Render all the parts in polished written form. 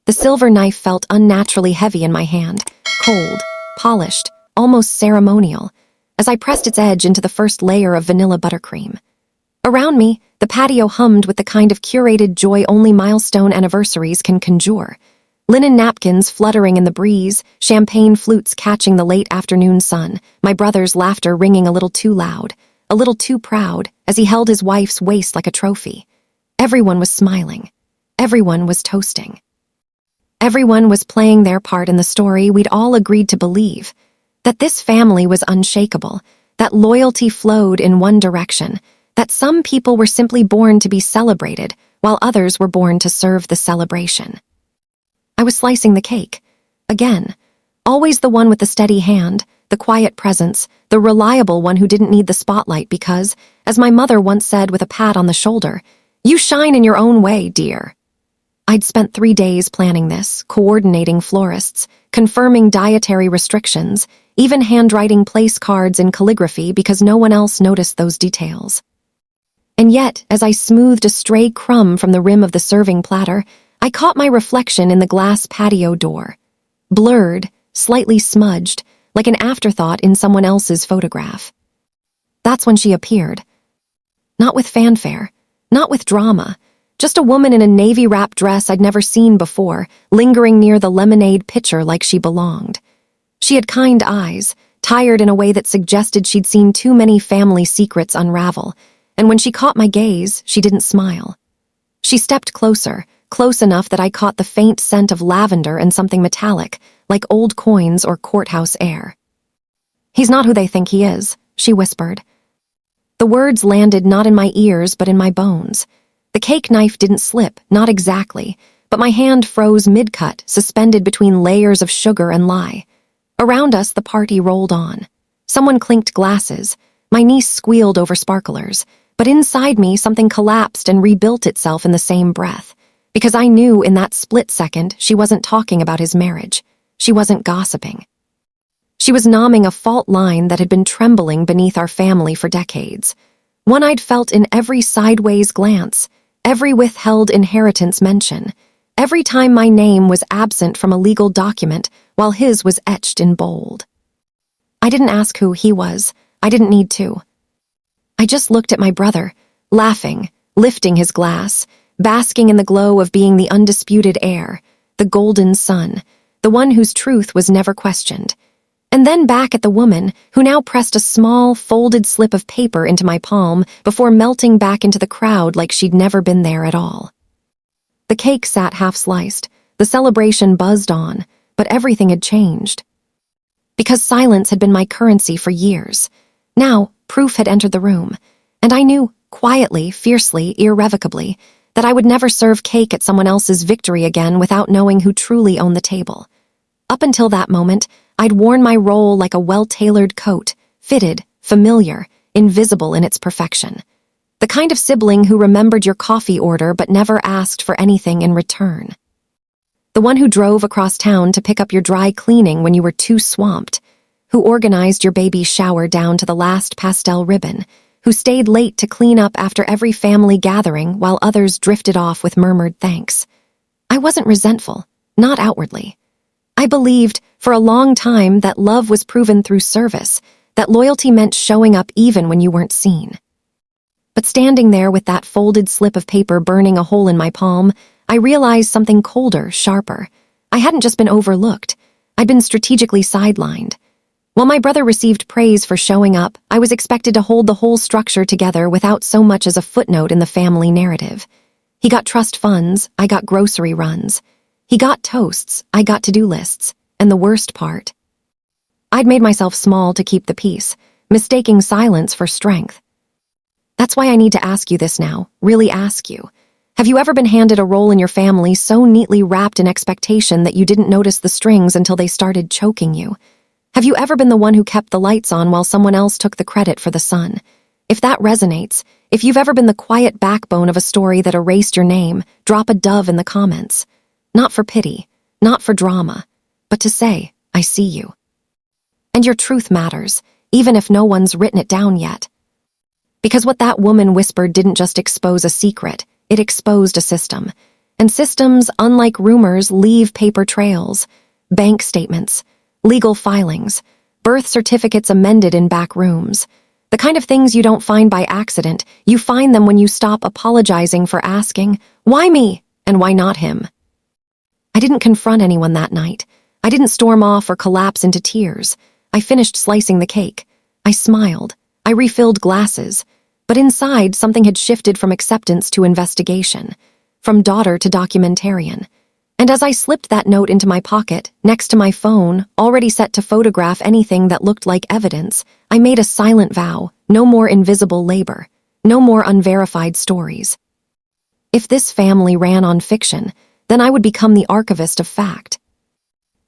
The silver knife felt unnaturally heavy in my hand, cold, polished, almost ceremonial, as I pressed its edge into the first layer of vanilla buttercream. Around me, the patio hummed with the kind of curated joy only milestone anniversaries can conjure. Linen napkins fluttering in the breeze, champagne flutes catching the late afternoon sun, my brother's laughter ringing a little too loud, a little too proud, as he held his wife's waist like a trophy. Everyone was smiling. Everyone was toasting. Everyone was playing their part in the story we'd all agreed to believe, that this family was unshakable, that loyalty flowed in one direction, that some people were simply born to be celebrated, while others were born to serve the celebration. I was slicing the cake. Again, always the one with the steady hand, the quiet presence, the reliable one who didn't need the spotlight because, as my mother once said with a pat on the shoulder, "You shine in your own way, dear." I'd spent 3 days planning this, coordinating florists, confirming dietary restrictions, even handwriting place cards in calligraphy because no one else noticed those details. And yet, as I smoothed a stray crumb from the rim of the serving platter, I caught my reflection in the glass patio door. Blurred, slightly smudged, like an afterthought in someone else's photograph. That's when she appeared. Not with fanfare, not with drama, just a woman in a navy-wrap dress I'd never seen before, lingering near the lemonade pitcher like she belonged. She had kind eyes, tired in a way that suggested she'd seen too many family secrets unravel, and when she caught my gaze, she didn't smile. She stepped closer, close enough that I caught the faint scent of lavender and something metallic, like old coins or courthouse air. "He's not who they think he is," she whispered. The words landed not in my ears but in my bones. The cake knife didn't slip, not exactly, but my hand froze mid-cut, suspended between layers of sugar and lye. Around us, the party rolled on. Someone clinked glasses. My niece squealed over sparklers. But inside me, something collapsed and rebuilt itself in the same breath. Because I knew in that split second she wasn't talking about his marriage. She wasn't gossiping. She was nomming a fault line that had been trembling beneath our family for decades. One I'd felt in every sideways glance, every withheld inheritance mention, every time my name was absent from a legal document while his was etched in bold. I didn't ask who he was. I didn't need to. I just looked at my brother, laughing, lifting his glass, basking in the glow of being the undisputed heir, the golden son, the one whose truth was never questioned. And then back at the woman who now pressed a small, folded slip of paper into my palm before melting back into the crowd like she'd never been there at all. The cake sat half-sliced, the celebration buzzed on, but everything had changed. Because silence had been my currency for years. Now, proof had entered the room, and I knew, quietly, fiercely, irrevocably, that I would never serve cake at someone else's victory again without knowing who truly owned the table. Up until that moment, I'd worn my role like a well-tailored coat, fitted, familiar, invisible in its perfection. The kind of sibling who remembered your coffee order but never asked for anything in return. The one who drove across town to pick up your dry cleaning when you were too swamped, who organized your baby's shower down to the last pastel ribbon, who stayed late to clean up after every family gathering while others drifted off with murmured thanks. I wasn't resentful, not outwardly. I believed, for a long time, that love was proven through service, that loyalty meant showing up even when you weren't seen. But standing there with that folded slip of paper burning a hole in my palm, I realized something colder, sharper. I hadn't just been overlooked. I'd been strategically sidelined. While my brother received praise for showing up, I was expected to hold the whole structure together without so much as a footnote in the family narrative. He got trust funds, I got grocery runs. He got toasts, I got to-do lists. And the worst part, I'd made myself small to keep the peace, mistaking silence for strength. That's why I need to ask you this now, really ask you. Have you ever been handed a role in your family so neatly wrapped in expectation that you didn't notice the strings until they started choking you? Have you ever been the one who kept the lights on while someone else took the credit for the sun? If that resonates, if you've ever been the quiet backbone of a story that erased your name, drop a dove in the comments. Not for pity, not for drama, but to say, I see you. And your truth matters, even if no one's written it down yet. Because what that woman whispered didn't just expose a secret, it exposed a system. And systems, unlike rumors, leave paper trails, bank statements, legal filings, birth certificates amended in back rooms. The kind of things you don't find by accident, you find them when you stop apologizing for asking, why me and why not him? I didn't confront anyone that night. I didn't storm off or collapse into tears. I finished slicing the cake. I smiled. I refilled glasses. But inside, something had shifted from acceptance to investigation, from daughter to documentarian. And as I slipped that note into my pocket, next to my phone, already set to photograph anything that looked like evidence, I made a silent vow: no more invisible labor, no more unverified stories. If this family ran on fiction, then I would become the archivist of fact.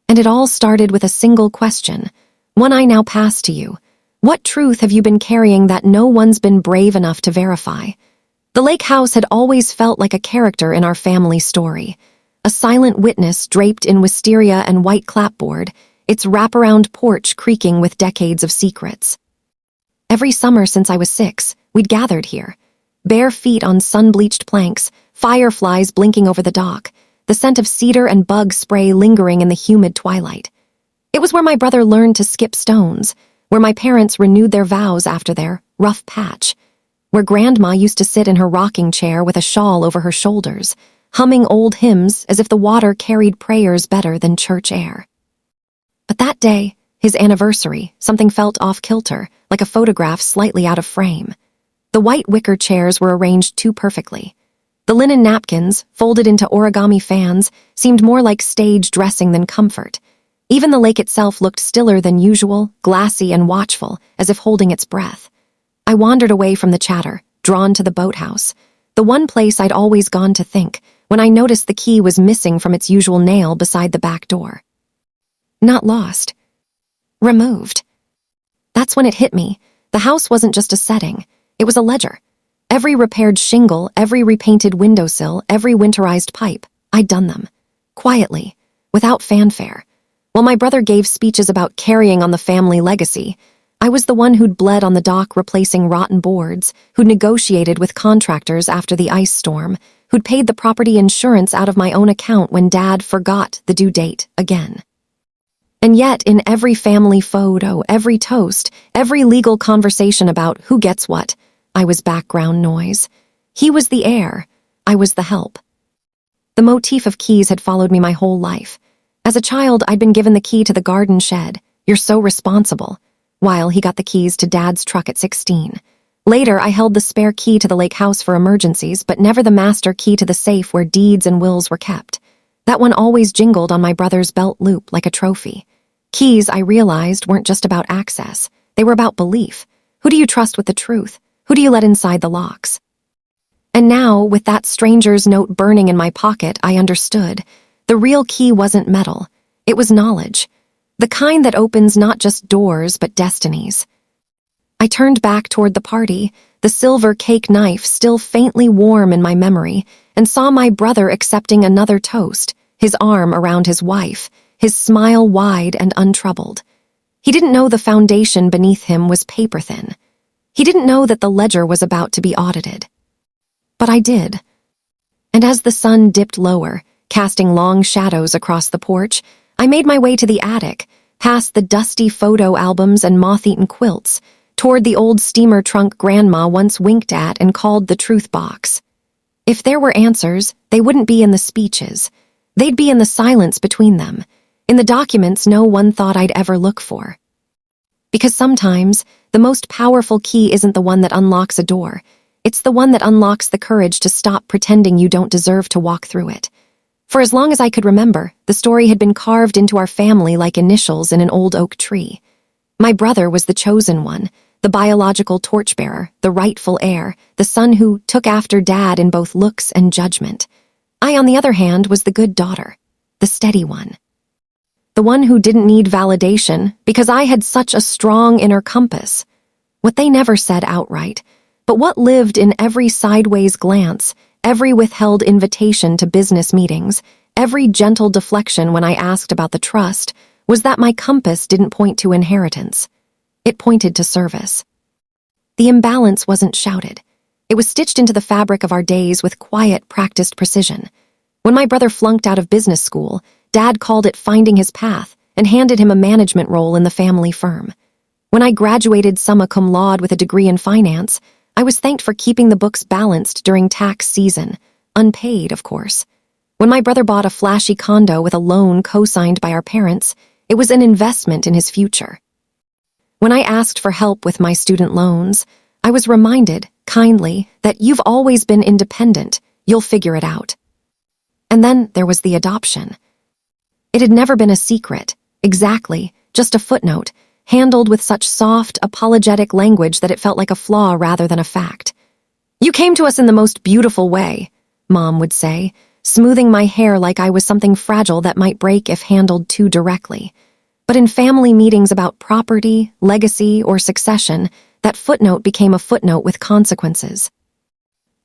And it all started with a single question, one I now pass to you. What truth have you been carrying that no one's been brave enough to verify? The lake house had always felt like a character in our family story, a silent witness draped in wisteria and white clapboard, its wraparound porch creaking with decades of secrets. Every summer since I was 6, we'd gathered here, bare feet on sun-bleached planks, fireflies blinking over the dock, the scent of cedar and bug spray lingering in the humid twilight. It was where my brother learned to skip stones, where my parents renewed their vows after their rough patch, where Grandma used to sit in her rocking chair with a shawl over her shoulders, humming old hymns as if the water carried prayers better than church air. But that day, his anniversary, something felt off-kilter, like a photograph slightly out of frame. The white wicker chairs were arranged too perfectly. The linen napkins, folded into origami fans, seemed more like stage dressing than comfort. Even the lake itself looked stiller than usual, glassy and watchful, as if holding its breath. I wandered away from the chatter, drawn to the boathouse, the one place I'd always gone to think, when I noticed the key was missing from its usual nail beside the back door. Not lost. Removed. That's when it hit me. The house wasn't just a setting. It was a ledger. Every repaired shingle, every repainted windowsill, every winterized pipe, I'd done them. Quietly, without fanfare. While my brother gave speeches about carrying on the family legacy, I was the one who'd bled on the dock replacing rotten boards, who'd negotiated with contractors after the ice storm, who'd paid the property insurance out of my own account when Dad forgot the due date again. And yet, in every family photo, every toast, every legal conversation about who gets what, I was background noise. He was the heir. I was the help. The motif of keys had followed me my whole life. As a child, I'd been given the key to the garden shed. You're so responsible. While he got the keys to Dad's truck at 16. Later, I held the spare key to the lake house for emergencies, but never the master key to the safe where deeds and wills were kept. That one always jingled on my brother's belt loop like a trophy. Keys, I realized, weren't just about access. They were about belief. Who do you trust with the truth? Who do you let inside the locks? And now, with that stranger's note burning in my pocket, I understood. The real key wasn't metal. It was knowledge. The kind that opens not just doors, but destinies. I turned back toward the party, the silver cake knife still faintly warm in my memory, and saw my brother accepting another toast, his arm around his wife, his smile wide and untroubled. He didn't know the foundation beneath him was paper-thin. He didn't know that the ledger was about to be audited. But I did. And as the sun dipped lower, casting long shadows across the porch, I made my way to the attic, past the dusty photo albums and moth-eaten quilts, toward the old steamer trunk Grandma once winked at and called the truth box. If there were answers, they wouldn't be in the speeches. They'd be in the silence between them, in the documents no one thought I'd ever look for. Because sometimes, the most powerful key isn't the one that unlocks a door. It's the one that unlocks the courage to stop pretending you don't deserve to walk through it. For as long as I could remember, the story had been carved into our family like initials in an old oak tree. My brother was the chosen one, the biological torchbearer, the rightful heir, the son who took after Dad in both looks and judgment. I, on the other hand, was the good daughter, the steady one. The one who didn't need validation because I had such a strong inner compass. What they never said outright, but what lived in every sideways glance, every withheld invitation to business meetings, every gentle deflection when I asked about the trust, was that my compass didn't point to inheritance. It pointed to service. The imbalance wasn't shouted. It was stitched into the fabric of our days with quiet, practiced precision. When my brother flunked out of business school, Dad called it finding his path and handed him a management role in the family firm. When I graduated summa cum laude with a degree in finance, I was thanked for keeping the books balanced during tax season, unpaid, of course. When my brother bought a flashy condo with a loan co-signed by our parents, it was an investment in his future. When I asked for help with my student loans, I was reminded, kindly, that you've always been independent, you'll figure it out. And then there was the adoption. It had never been a secret, exactly, just a footnote, handled with such soft, apologetic language that it felt like a flaw rather than a fact. "You came to us in the most beautiful way," Mom would say, smoothing my hair like I was something fragile that might break if handled too directly. But in family meetings about property, legacy, or succession, that footnote became a footnote with consequences.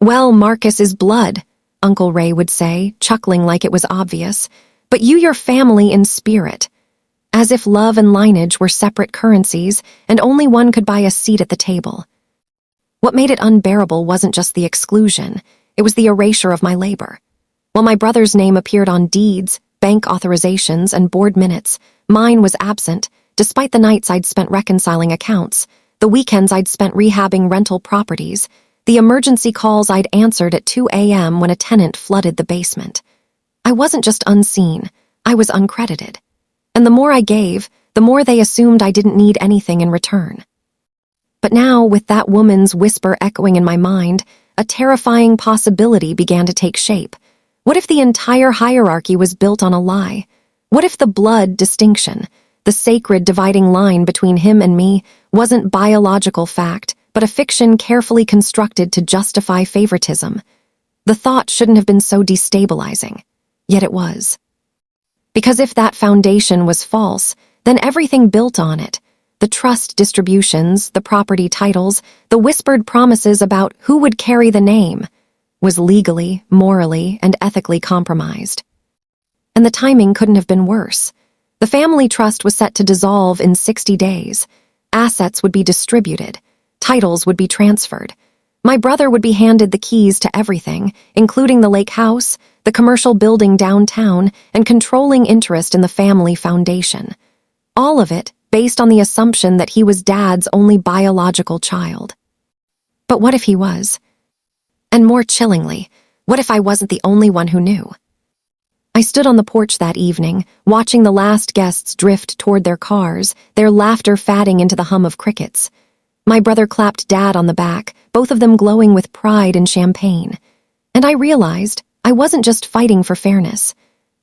"Well, Marcus is blood," Uncle Ray would say, chuckling like it was obvious, "but your family in spirit." As if love and lineage were separate currencies, and only one could buy a seat at the table. What made it unbearable wasn't just the exclusion, it was the erasure of my labor. While my brother's name appeared on deeds, bank authorizations, and board minutes, mine was absent, despite the nights I'd spent reconciling accounts, the weekends I'd spent rehabbing rental properties, the emergency calls I'd answered at 2 a.m. when a tenant flooded the basement. I wasn't just unseen, I was uncredited. And the more I gave, the more they assumed I didn't need anything in return. But now, with that woman's whisper echoing in my mind, a terrifying possibility began to take shape. What if the entire hierarchy was built on a lie? What if the blood distinction, the sacred dividing line between him and me, wasn't biological fact, but a fiction carefully constructed to justify favoritism? The thought shouldn't have been so destabilizing, yet it was. Because if that foundation was false, then everything built on it, the trust distributions, the property titles, the whispered promises about who would carry the name, was legally, morally, and ethically compromised. And the timing couldn't have been worse. The family trust was set to dissolve in 60 days. Assets would be distributed. Titles would be transferred. My brother would be handed the keys to everything, including the lake house, the commercial building downtown, and controlling interest in the family foundation. All of it based on the assumption that he was Dad's only biological child. But what if he was? And more chillingly, what if I wasn't the only one who knew? I stood on the porch that evening, watching the last guests drift toward their cars, their laughter fading into the hum of crickets. My brother clapped Dad on the back, both of them glowing with pride and champagne. And I realized I wasn't just fighting for fairness.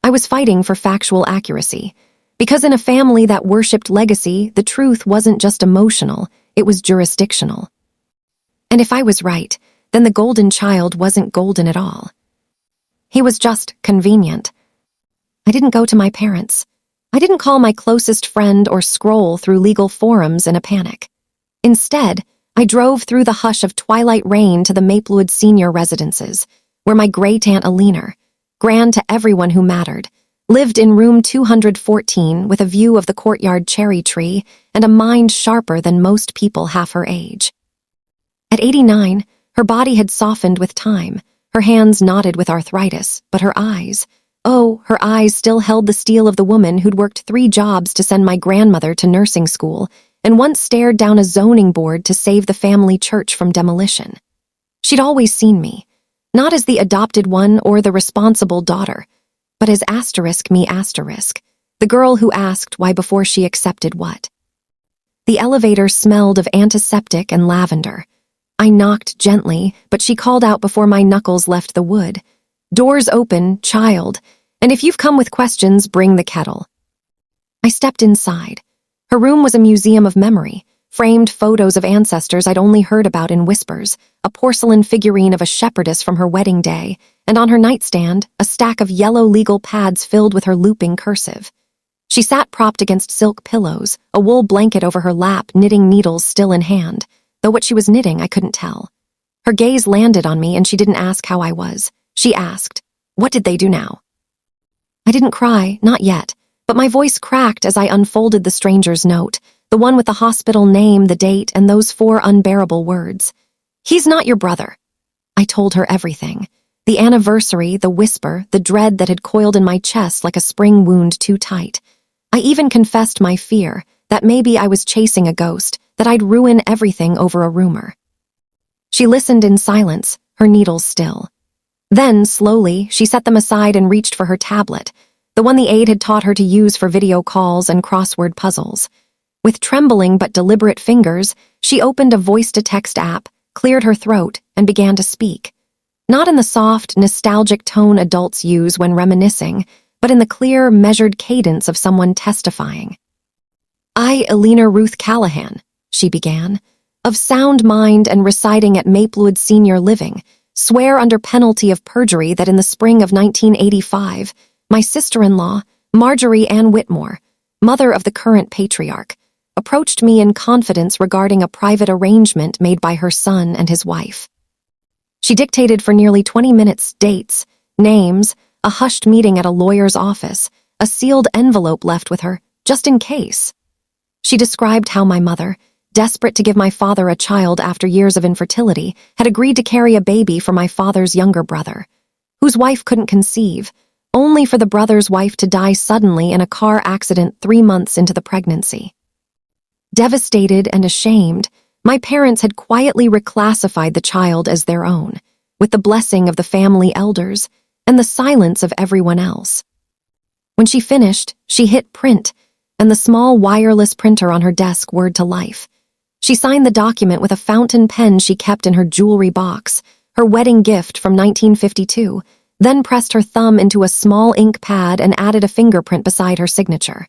I was fighting for factual accuracy. Because in a family that worshipped legacy, the truth wasn't just emotional, it was jurisdictional. And if I was right, then the golden child wasn't golden at all. He was just convenient. I didn't go to my parents. I didn't call my closest friend or scroll through legal forums in a panic. Instead, I drove through the hush of twilight rain to the Maplewood senior residences, where my great-aunt Alina, grand to everyone who mattered, lived in room 214 with a view of the courtyard cherry tree and a mind sharper than most people half her age. At 89, her body had softened with time, her hands knotted with arthritis, but her eyes, her eyes still held the steel of the woman who'd worked 3 jobs to send my grandmother to nursing school and once stared down a zoning board to save the family church from demolition. She'd always seen me, not as the adopted one or the responsible daughter, but as *me*, the girl who asked why before she accepted what. The elevator smelled of antiseptic and lavender. I knocked gently, but she called out before my knuckles left the wood. "Doors open, child, and if you've come with questions, bring the kettle." I stepped inside. Her room was a museum of memory, framed photos of ancestors I'd only heard about in whispers, a porcelain figurine of a shepherdess from her wedding day, and on her nightstand, a stack of yellow legal pads filled with her looping cursive. She sat propped against silk pillows, a wool blanket over her lap, knitting needles still in hand, though what she was knitting I couldn't tell. Her gaze landed on me and she didn't ask how I was. She asked, "What did they do now?" I didn't cry, not yet, but my voice cracked as I unfolded the stranger's note, the one with the hospital name, the date, and those 4 unbearable words. "He's not your brother." I told her everything. The anniversary, the whisper, the dread that had coiled in my chest like a spring wound too tight. I even confessed my fear that maybe I was chasing a ghost, that I'd ruin everything over a rumor. She listened in silence, her needles still. Then, slowly, she set them aside and reached for her tablet, the one the aide had taught her to use for video calls and crossword puzzles. With trembling but deliberate fingers, she opened a voice-to-text app, cleared her throat, and began to speak. Not in the soft, nostalgic tone adults use when reminiscing, but in the clear, measured cadence of someone testifying. "I, Elena Ruth Callahan," she began, "of sound mind and residing at Maplewood Senior Living, swear under penalty of perjury that in the spring of 1985, my sister-in-law, Marjorie Ann Whitmore, mother of the current patriarch, approached me in confidence regarding a private arrangement made by her son and his wife." She dictated for nearly 20 minutes dates, names, a hushed meeting at a lawyer's office, a sealed envelope left with her, just in case. She described how my mother, desperate to give my father a child after years of infertility, had agreed to carry a baby for my father's younger brother, whose wife couldn't conceive, only for the brother's wife to die suddenly in a car accident 3 months into the pregnancy. Devastated and ashamed, my parents had quietly reclassified the child as their own, with the blessing of the family elders and the silence of everyone else. When she finished, she hit print, and the small wireless printer on her desk whirred to life. She signed the document with a fountain pen she kept in her jewelry box, her wedding gift from 1952, then pressed her thumb into a small ink pad and added a fingerprint beside her signature.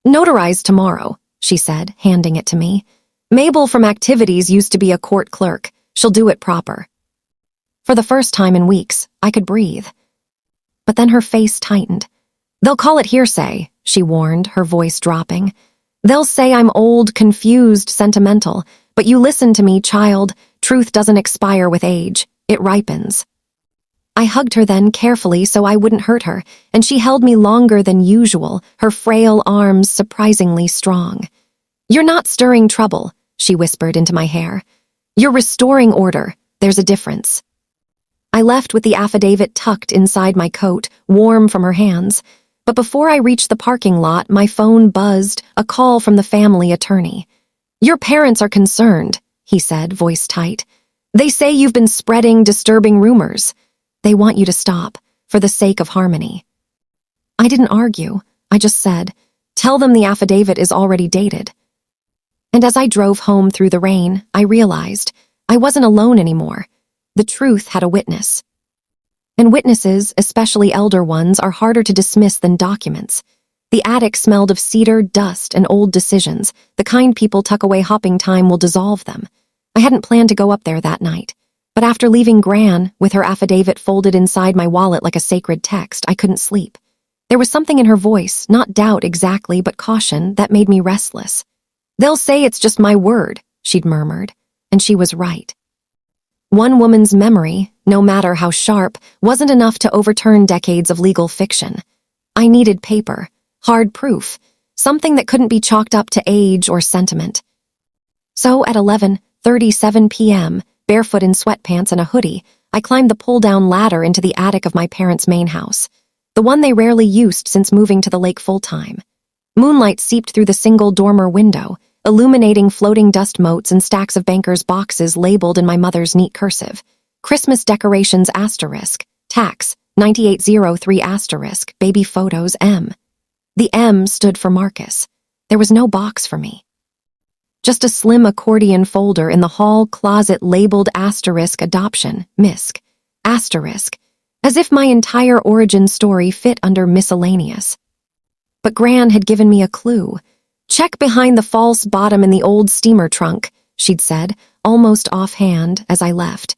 "Notarized tomorrow," she said, handing it to me. "Mabel from Activities used to be a court clerk. She'll do it proper." For the first time in weeks, I could breathe. But then her face tightened. "They'll call it hearsay," she warned, her voice dropping. "They'll say I'm old, confused, sentimental, but you listen to me, child. Truth doesn't expire with age. It ripens." I hugged her then carefully so I wouldn't hurt her, and she held me longer than usual, her frail arms surprisingly strong. "You're not stirring trouble," she whispered into my hair. "You're restoring order. There's a difference." I left with the affidavit tucked inside my coat, warm from her hands. But before I reached the parking lot, my phone buzzed, a call from the family attorney. "Your parents are concerned," he said, voice tight. "They say you've been spreading disturbing rumors. They want you to stop, for the sake of harmony." I didn't argue. I just said, "Tell them the affidavit is already dated." And as I drove home through the rain, I realized I wasn't alone anymore. The truth had a witness. And witnesses, especially elder ones, are harder to dismiss than documents. The attic smelled of cedar, dust, and old decisions. The kind people tuck away hopping time will dissolve them. I hadn't planned to go up there that night. But after leaving Gran, with her affidavit folded inside my wallet like a sacred text, I couldn't sleep. There was something in her voice, not doubt exactly, but caution, that made me restless. "They'll say it's just my word," she'd murmured, and she was right. One woman's memory, no matter how sharp, wasn't enough to overturn decades of legal fiction. I needed paper, hard proof, something that couldn't be chalked up to age or sentiment. So at 11:37 p.m., barefoot in sweatpants and a hoodie, I climbed the pull-down ladder into the attic of my parents' main house, the one they rarely used since moving to the lake full-time. Moonlight seeped through the single dormer window, illuminating floating dust motes and stacks of bankers' boxes labeled in my mother's neat cursive. Christmas decorations asterisk, tax, 9803 asterisk, baby photos M. The M stood for Marcus. There was no box for me. Just a slim accordion folder in the hall closet labeled asterisk adoption, misc, asterisk, as if my entire origin story fit under miscellaneous. But Gran had given me a clue. "Check behind the false bottom in the old steamer trunk," she'd said, almost offhand, as I left.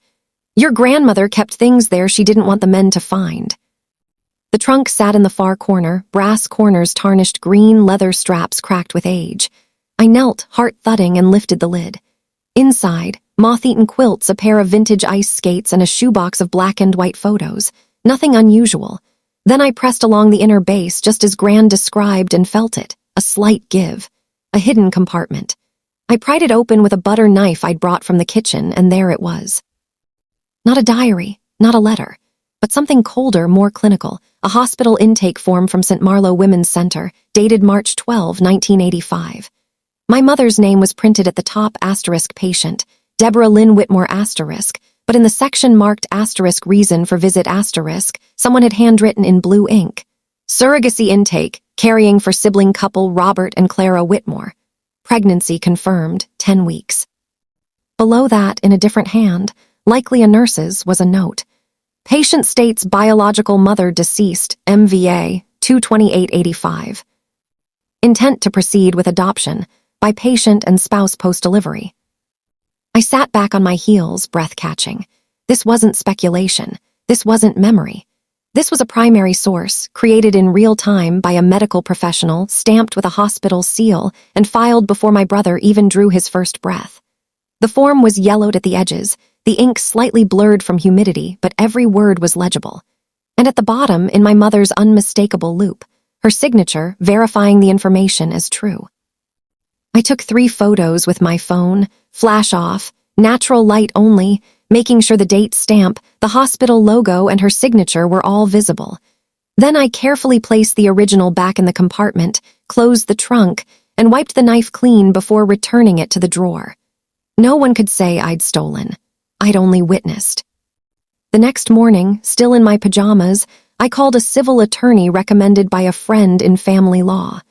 "Your grandmother kept things there she didn't want the men to find." The trunk sat in the far corner, brass corners tarnished green, leather straps cracked with age. I knelt, heart thudding, and lifted the lid. Inside, moth-eaten quilts, a pair of vintage ice skates, and a shoebox of black-and white photos. Nothing unusual. Then I pressed along the inner base just as Gran described and felt it. A slight give. A hidden compartment. I pried it open with a butter knife I'd brought from the kitchen, and there it was. Not a diary, not a letter, but something colder, more clinical, a hospital intake form from St. Marlow Women's Center, dated March 12, 1985. My mother's name was printed at the top, *patient, Deborah Lynn Whitmore *, but in the section marked * reason for visit *, someone had handwritten in blue ink, surrogacy intake, carrying for sibling couple Robert and Clara Whitmore. Pregnancy confirmed, 10 weeks. Below that, in a different hand, likely a nurse's, was a note. Patient states biological mother deceased, MVA, 22885. Intent to proceed with adoption, by patient and spouse post-delivery. I sat back on my heels, breath catching. This wasn't speculation. This wasn't memory. This was a primary source, created in real time by a medical professional, stamped with a hospital seal, and filed before my brother even drew his first breath. The form was yellowed at the edges, the ink slightly blurred from humidity, but every word was legible. And at the bottom, in my mother's unmistakable loop, her signature verifying the information as true. I took 3 photos with my phone, flash off, natural light only, making sure the date stamp, the hospital logo, and her signature were all visible. Then I carefully placed the original back in the compartment, closed the trunk, and wiped the knife clean before returning it to the drawer. No one could say I'd stolen. I'd only witnessed. The next morning, still in my pajamas, I called a civil attorney recommended by a friend in family law.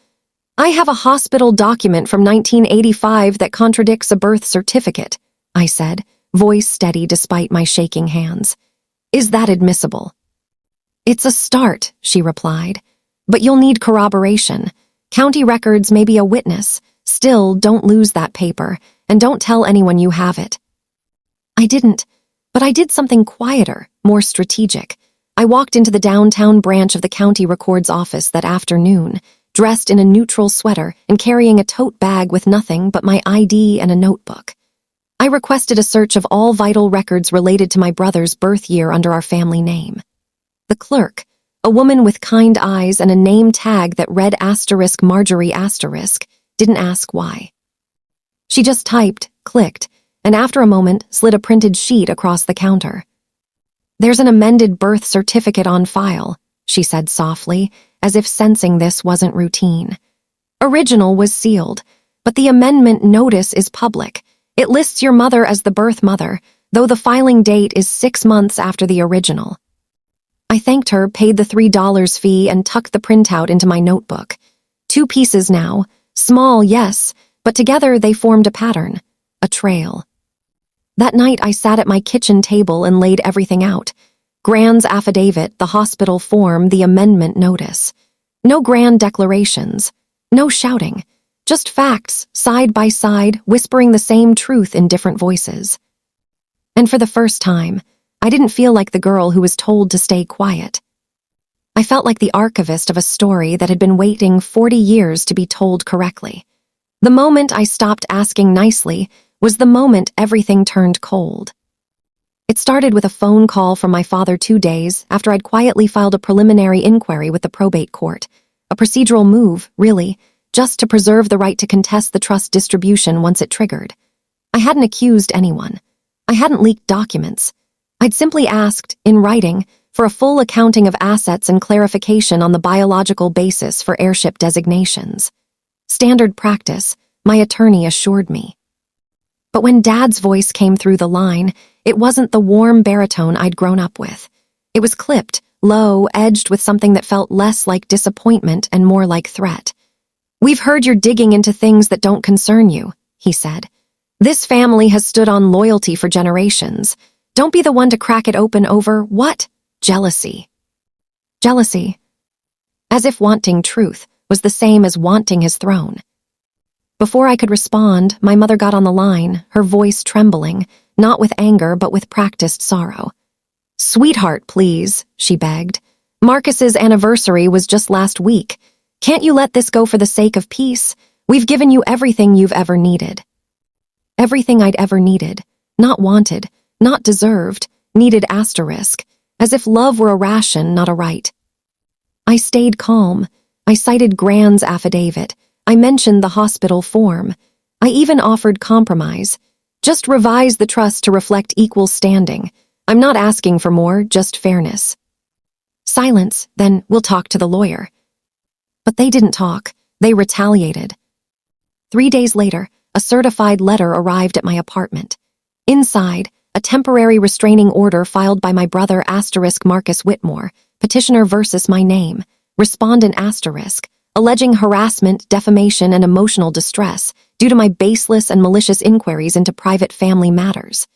I have a hospital document from 1985 that contradicts a birth certificate, I said, voice steady despite my shaking hands. Is that admissible? It's a start, she replied, but you'll need corroboration. County records may be a witness. Still, don't lose that paper, and don't tell anyone you have it. I didn't, but I did something quieter, more strategic. I walked into the downtown branch of the county records office that afternoon, dressed in a neutral sweater and carrying a tote bag with nothing but my ID and a notebook. I requested a search of all vital records related to my brother's birth year under our family name. The clerk, a woman with kind eyes and a name tag that read *Marjorie*, didn't ask why. She just typed, clicked, and after a moment slid a printed sheet across the counter. There's an amended birth certificate on file, she said softly, as if sensing this wasn't routine. Original was sealed, but the amendment notice is public. It lists your mother as the birth mother, though the filing date is 6 months after the original. I thanked her, paid the $3 fee, and tucked the printout into my notebook. 2 pieces now, small, yes, but together they formed a pattern, a trail. That night I sat at my kitchen table and laid everything out. Grand's affidavit, the hospital form, the amendment notice. No grand declarations, no shouting, just facts, side by side, whispering the same truth in different voices. And for the first time, I didn't feel like the girl who was told to stay quiet. I felt like the archivist of a story that had been waiting 40 years to be told correctly. The moment I stopped asking nicely was the moment everything turned cold. It started with a phone call from my father 2 days after I'd quietly filed a preliminary inquiry with the probate court. A procedural move, really, just to preserve the right to contest the trust distribution once it triggered. I hadn't accused anyone. I hadn't leaked documents. I'd simply asked, in writing, for a full accounting of assets and clarification on the biological basis for heirship designations. Standard practice, my attorney assured me. But when Dad's voice came through the line, it wasn't the warm baritone I'd grown up with. It was clipped, low, edged with something that felt less like disappointment and more like threat. "We've heard you're digging into things that don't concern you," he said. "This family has stood on loyalty for generations. Don't be the one to crack it open over, what? Jealousy." Jealousy. As if wanting truth was the same as wanting his throne. Before I could respond, my mother got on the line, her voice trembling, not with anger but with practiced sorrow. "Sweetheart, please," she begged. "Marcus's anniversary was just last week. Can't you let this go for the sake of peace? We've given you everything you've ever needed." Everything I'd ever needed, not wanted, not deserved, needed asterisk, as if love were a ration, not a right. I stayed calm. I cited Grand's affidavit. I mentioned the hospital form. I even offered compromise. Just revise the trust to reflect equal standing. I'm not asking for more, just fairness. Silence, then we'll talk to the lawyer. But they didn't talk. They retaliated. 3 days later, a certified letter arrived at my apartment. Inside, a temporary restraining order filed by my brother Marcus Whitmore, petitioner versus my name, respondent alleging harassment, defamation, and emotional distress due to my baseless and malicious inquiries into private family matters.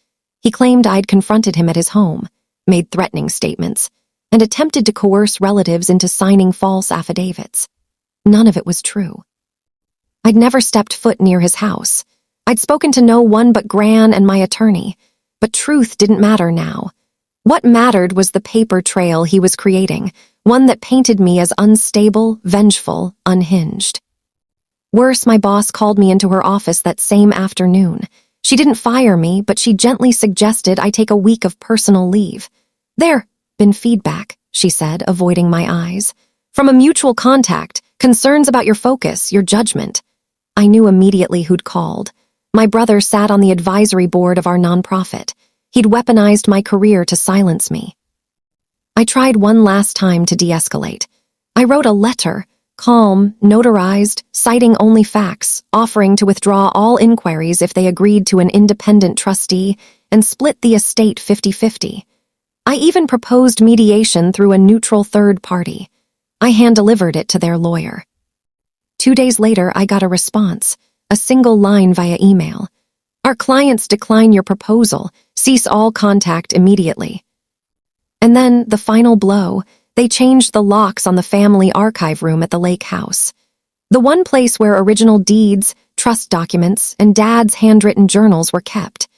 He claimed I'd confronted him at his home, made threatening statements, and attempted to coerce relatives into signing false affidavits. None of it was true. I'd never stepped foot near his house. I'd spoken to no one but Gran and my attorney, but truth didn't matter now. What mattered was the paper trail he was creating, one that painted me as unstable, vengeful, unhinged. Worse, my boss called me into her office that same afternoon. She didn't fire me, but she gently suggested I take a week of personal leave. There, been feedback, she said, avoiding my eyes. From a mutual contact, concerns about your focus, your judgment. I knew immediately who'd called. My brother sat on the advisory board of our nonprofit. He'd weaponized my career to silence me. I tried one last time to de-escalate. I wrote a letter, calm, notarized, citing only facts, offering to withdraw all inquiries if they agreed to an independent trustee and split the estate 50-50. I even proposed mediation through a neutral third party. I hand-delivered it to their lawyer. 2 days later, I got a response, a single line via email. Our clients decline your proposal. Cease all contact immediately. And then, the final blow, they changed the locks on the family archive room at the lake house. The one place where original deeds, trust documents, and Dad's handwritten journals were kept.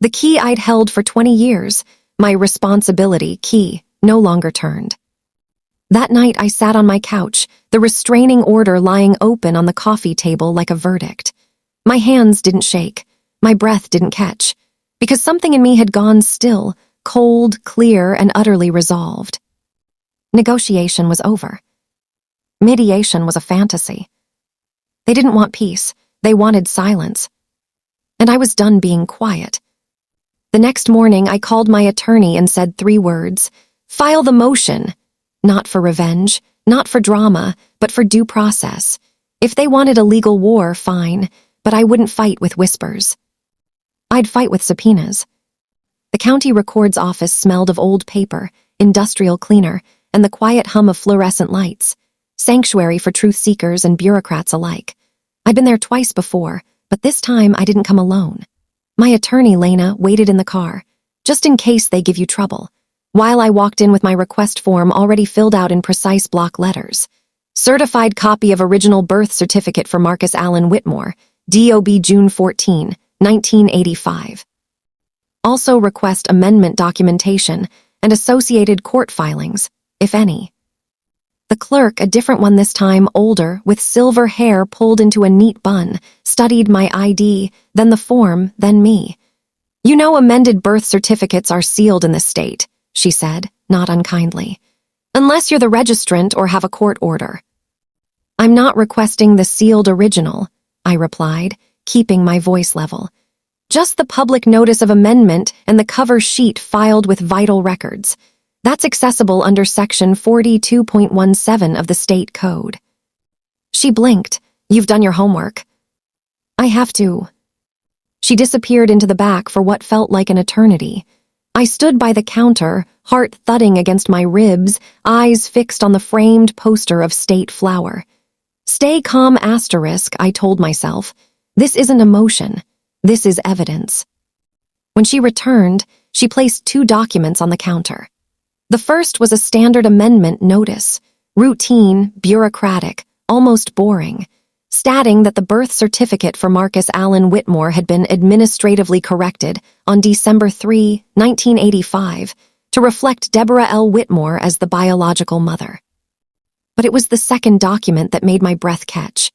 The key I'd held for 20 years, my responsibility key, no longer turned. That night I sat on my couch, the restraining order lying open on the coffee table like a verdict. My hands didn't shake, my breath didn't catch, because something in me had gone still, cold, clear, and utterly resolved. Negotiation was over. Mediation was a fantasy. They didn't want peace, they wanted silence. And I was done being quiet. The next morning I called my attorney and said 3 words, file the motion. Not for revenge, not for drama, but for due process. If they wanted a legal war, fine, but I wouldn't fight with whispers. I'd fight with subpoenas. The county records office smelled of old paper, industrial cleaner, and the quiet hum of fluorescent lights. Sanctuary for truth seekers and bureaucrats alike. I'd been there twice before, but this time I didn't come alone. My attorney, Lena, waited in the car, just in case they give you trouble, while I walked in with my request form already filled out in precise block letters. Certified copy of original birth certificate for Marcus Allen Whitmore, DOB June 14, 1985. Also request amendment documentation and associated court filings, if any. The clerk, a different one this time, older, with silver hair pulled into a neat bun, studied my ID, then the form, then me. You know amended birth certificates are sealed in this state, she said, not unkindly. Unless you're the registrant or have a court order. I'm not requesting the sealed original, I replied, keeping my voice level. Just the public notice of amendment and the cover sheet filed with vital records. That's accessible under Section 42.17 of the state code. She blinked. You've done your homework. I have to. She disappeared into the back for what felt like an eternity. I stood by the counter, heart thudding against my ribs, eyes fixed on the framed poster of State Flower. Stay calm, asterisk, I told myself. This isn't emotion. This is evidence. When she returned, she placed 2 documents on the counter. The first was a standard amendment notice, routine, bureaucratic, almost boring, stating that the birth certificate for Marcus Allen Whitmore had been administratively corrected on December 3, 1985, to reflect Deborah L. Whitmore as the biological mother. But it was the second document that made my breath catch.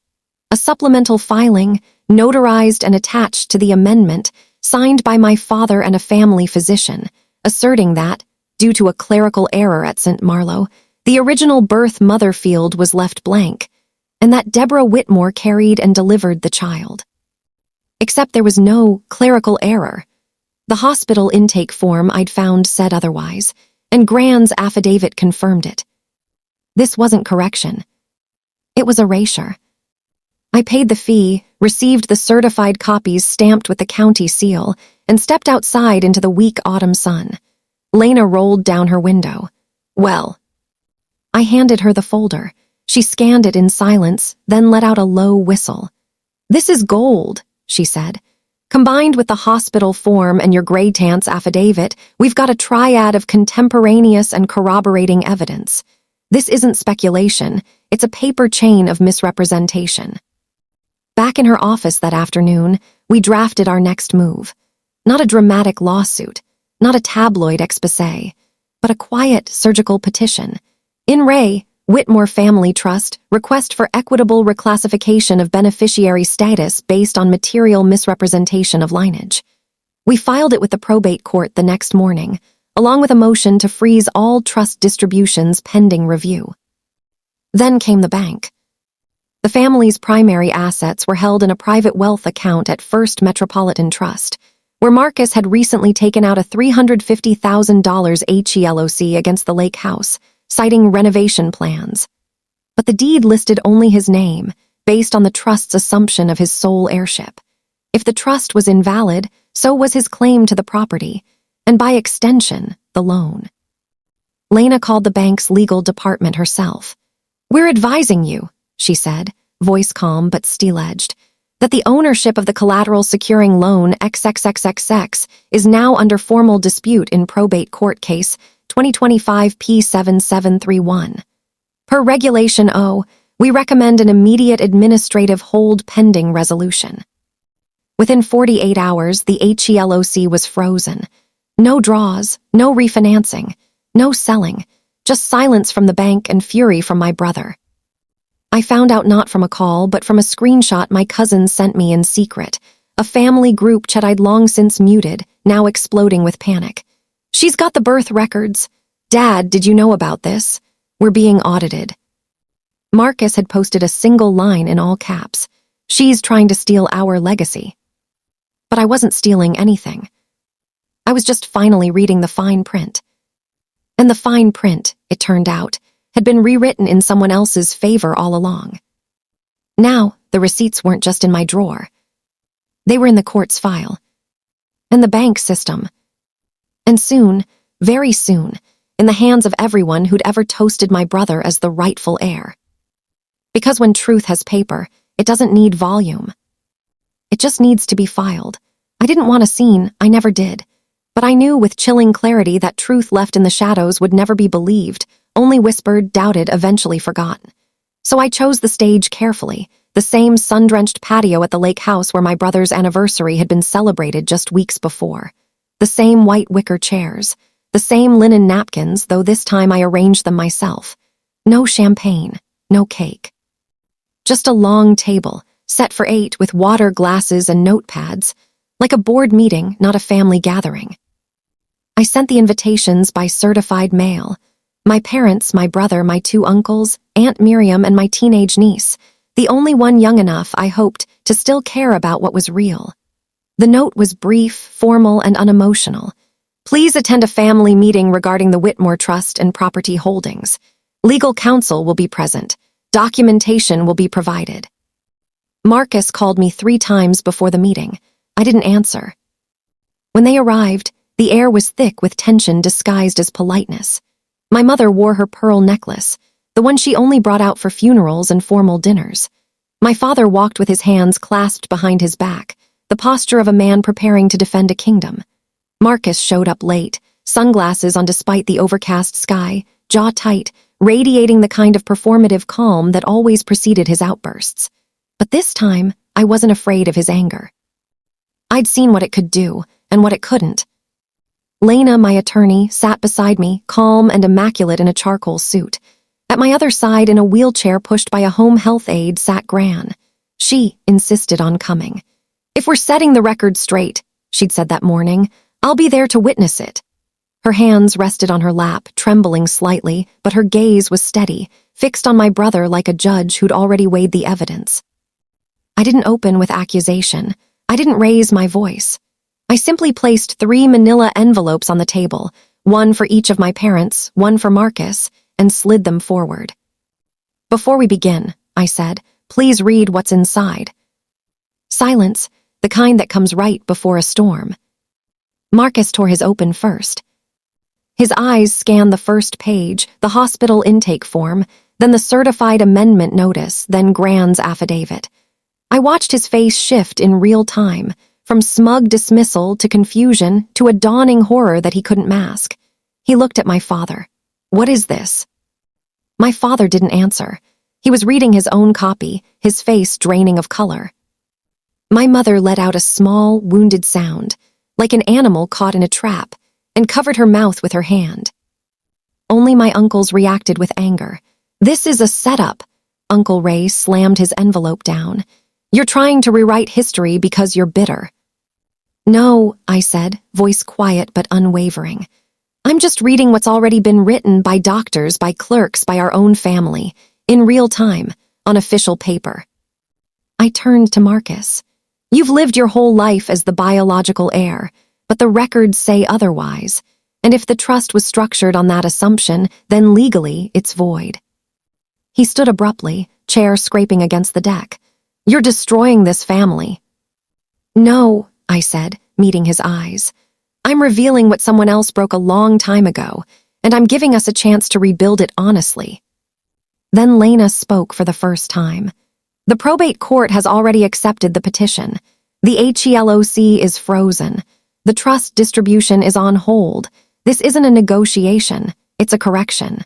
A supplemental filing, notarized and attached to the amendment, signed by my father and a family physician, asserting that, due to a clerical error at St. Marlow, the original birth mother field was left blank, and that Deborah Whitmore carried and delivered the child. Except there was no clerical error. The hospital intake form I'd found said otherwise. and Gran's affidavit confirmed it. This wasn't correction. It was erasure. I paid the fee, received the certified copies stamped with the county seal, and stepped outside into the weak autumn sun. Lena rolled down her window. "Well." I handed her the folder. She scanned it in silence, then let out a low whistle. "This is gold," she said. "Combined with the hospital form and your Graytance affidavit, we've got a triad of contemporaneous and corroborating evidence. This isn't speculation, it's a paper chain of misrepresentation." Back in her office that afternoon, we drafted our next move. Not a dramatic lawsuit, not a tabloid exposé, but a quiet surgical petition. In re, Whitmore Family Trust, request for equitable reclassification of beneficiary status based on material misrepresentation of lineage. We filed it with the probate court the next morning, along with a motion to freeze all trust distributions pending review. Then came the bank. The family's primary assets were held in a private wealth account at First Metropolitan Trust, where Marcus had recently taken out a $350,000 HELOC against the lake house, citing renovation plans. But the deed listed only his name, based on the trust's assumption of his sole heirship. If the trust was invalid, so was his claim to the property, and by extension, the loan. Lena called the bank's legal department herself. "We're advising you," she said, voice calm but steel-edged, "that the ownership of the collateral securing loan XXXXX is now under formal dispute in probate court case 2025 P7731. Per Regulation O, we recommend an immediate administrative hold pending resolution." Within 48 hours, the HELOC was frozen. No draws, no refinancing, no selling, just silence from the bank and fury from my brother. I found out not from a call, but from a screenshot my cousin sent me in secret, a family group chat I'd long since muted, now exploding with panic. "She's got the birth records. Dad, did you know about this? We're being audited." Marcus had posted a single line in all caps. "She's trying to steal our legacy." But I wasn't stealing anything. I was just finally reading the fine print. And the fine print, it turned out, had been rewritten in someone else's favor all along. Now, the receipts weren't just in my drawer. They were in the court's file. And the bank system. And soon, very soon, in the hands of everyone who'd ever toasted my brother as the rightful heir. Because when truth has paper, it doesn't need volume. It just needs to be filed. I didn't want a scene, I never did. But I knew with chilling clarity that truth left in the shadows would never be believed, only whispered, doubted, eventually forgotten. So I chose the stage carefully, the same sun-drenched patio at the lake house where my brother's anniversary had been celebrated just weeks before. The same white wicker chairs, the same linen napkins, though this time I arranged them myself. No champagne, no cake. Just a long table, set for 8 with water glasses and notepads, like a board meeting, not a family gathering. I sent the invitations by certified mail. My parents, my brother, my 2 uncles, Aunt Miriam, and my teenage niece, the only one young enough, I hoped, to still care about what was real. The note was brief, formal, and unemotional. "Please attend a family meeting regarding the Whitmore Trust and property holdings. Legal counsel will be present. Documentation will be provided." Marcus called me 3 times before the meeting. I didn't answer. When they arrived, the air was thick with tension disguised as politeness. My mother wore her pearl necklace, the one she only brought out for funerals and formal dinners. My father walked with his hands clasped behind his back, the posture of a man preparing to defend a kingdom. Marcus showed up late, sunglasses on despite the overcast sky, jaw tight, radiating the kind of performative calm that always preceded his outbursts. But this time, I wasn't afraid of his anger. I'd seen what it could do, and what it couldn't. Lena, my attorney, sat beside me, calm and immaculate in a charcoal suit. At my other side, in a wheelchair pushed by a home health aide, sat Gran. She insisted on coming. "If we're setting the record straight," she'd said that morning, "I'll be there to witness it." Her hands rested on her lap, trembling slightly, but her gaze was steady, fixed on my brother like a judge who'd already weighed the evidence. I didn't open with accusation. I didn't raise my voice. I simply placed 3 manila envelopes on the table, one for each of my parents, one for Marcus, and slid them forward. "Before we begin," I said, "please read what's inside." Silence, the kind that comes right before a storm. Marcus tore his open first. His eyes scanned the first page, the hospital intake form, then the certified amendment notice, then Grand's affidavit. I watched his face shift in real time, from smug dismissal to confusion to a dawning horror that he couldn't mask. He looked at my father. "What is this?" My father didn't answer. He was reading his own copy, his face draining of color. My mother let out a small, wounded sound, like an animal caught in a trap, and covered her mouth with her hand. Only my uncles reacted with anger. "This is a setup." Uncle Ray slammed his envelope down. "You're trying to rewrite history because you're bitter." "No," I said, voice quiet but unwavering. "I'm just reading what's already been written by doctors, by clerks, by our own family, in real time, on official paper." I turned to Marcus. "You've lived your whole life as the biological heir, but the records say otherwise, and if the trust was structured on that assumption, then legally it's void." He stood abruptly, chair scraping against the deck. "You're destroying this family." "No," I said, meeting his eyes. "I'm revealing what someone else broke a long time ago, and I'm giving us a chance to rebuild it honestly." Then Lena spoke for the first time. "The probate court has already accepted the petition. The HELOC is frozen. The trust distribution is on hold. This isn't a negotiation, it's a correction."